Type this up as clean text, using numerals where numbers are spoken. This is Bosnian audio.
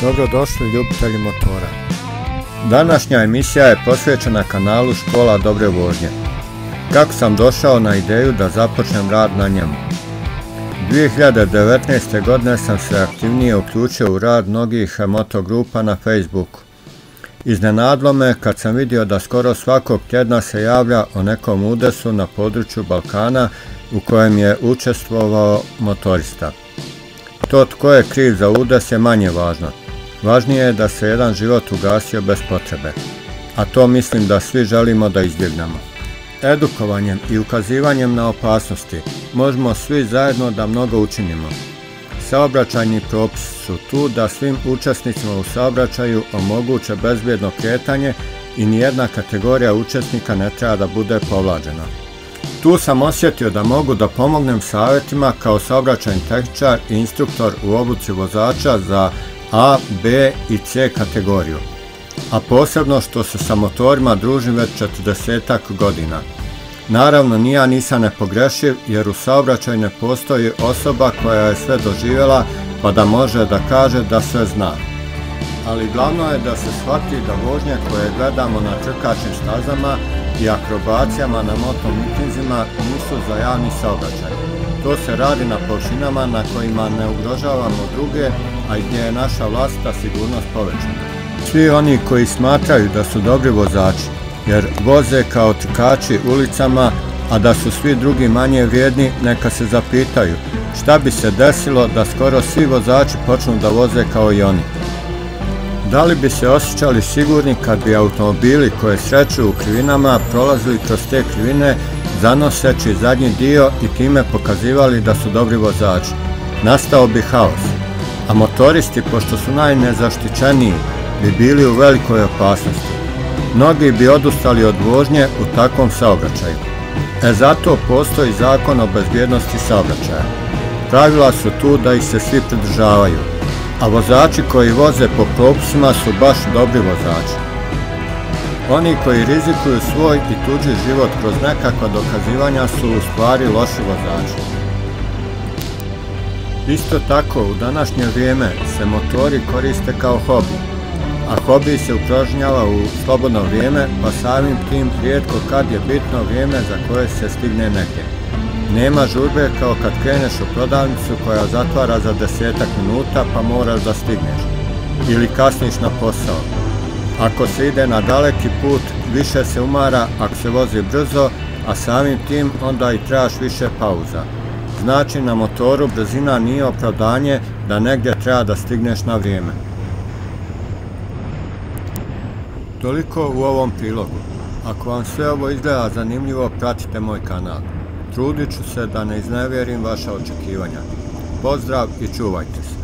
Dobrodošli ljubitelji motora. Današnja emisija je posvećena kanalu Škola dobre vožnje. Kako sam došao na ideju da započnem rad na njemu? 2019. godine sam se aktivnije uključio u rad mnogih motogrupa na Facebooku. Iznenadilo me kad sam vidio da skoro svakog tjedna se javlja o nekom udesu na području Balkana u kojem je učestvovao motorista. To tko je kriv za udes je manje važno. Važnije je da se jedan život ugasio bez potrebe, a to mislim da svi želimo da izbjegnemo. Edukovanjem i ukazivanjem na opasnosti možemo svi zajedno da mnogo učinimo. Saobraćajni propisi su tu da svim učesnicima u saobraćaju omoguće bezbjedno kretanje i nijedna kategorija učesnika ne treba da bude povlađena. Tu sam osjetio da mogu da pomognem savjetima kao saobraćajni tehničar i instruktor u obuci vozača za A, B i C kategoriju, a posebno što se sa motorima družim već 40-ak godina. Naravno, ni ja nisam nepogrešiv jer u saobraćaju ne postoji osoba koja je sve doživjela pa da može da kaže da sve zna. Ali glavno je da se shvati da vožnje koje gledamo na trkačkim stazama i akrobacijama na motomitinzima nisu za javni saobraćaj. To se radi na površinama na kojima ne ugrožavamo druge, a gdje je naša vlastita sigurnost povećana. Svi oni koji smatraju da su dobri vozači, jer voze kao trkači ulicama, a da su svi drugi manje vrijedni, neka se zapitaju šta bi se desilo da skoro svi vozači počnu da voze kao i oni. Da li bi se osjećali sigurni kad bi automobili koje sreću u krivinama prolazili kroz te krivine zanoseći zadnji dio i time pokazivali da su dobri vozači? Nastao bi haos, a motoristi, pošto su najnezaštićeniji, bi bili u velikoj opasnosti. Mnogi bi odustali od vožnje u takvom saobraćaju. Zato postoji zakon o bezbjednosti saobraćaja. Pravila su tu da ih se svi pridržavaju, a vozači koji voze po propisima su baš dobri vozači. Oni koji rizikuju svoj i tuđi život kroz nekakva dokazivanja su u stvari loši vozači. Isto tako, u današnje vrijeme se motori koriste kao hobi, a hobi se upražnjava u slobodno vrijeme, pa samim tim rijetko kad je bitno vrijeme za koje se stigne negdje. Nema žurbe kao kad kreneš u prodavnicu koja zatvara za 10-ak minuta pa moraš da stigneš. Ili kasniš na posao. Ako se ide na daleki put, više se umara ako se vozi brzo, a samim tim onda i trebaš više pauza. Znači na motoru brzina nije opravdanje da negdje treba da stigneš na vrijeme. Toliko u ovom prilogu. Ako vam sve ovo izgleda zanimljivo, pratite moj kanal. Trudit ću se da ne iznevjerim vaša očekivanja. Pozdrav i čuvajte se!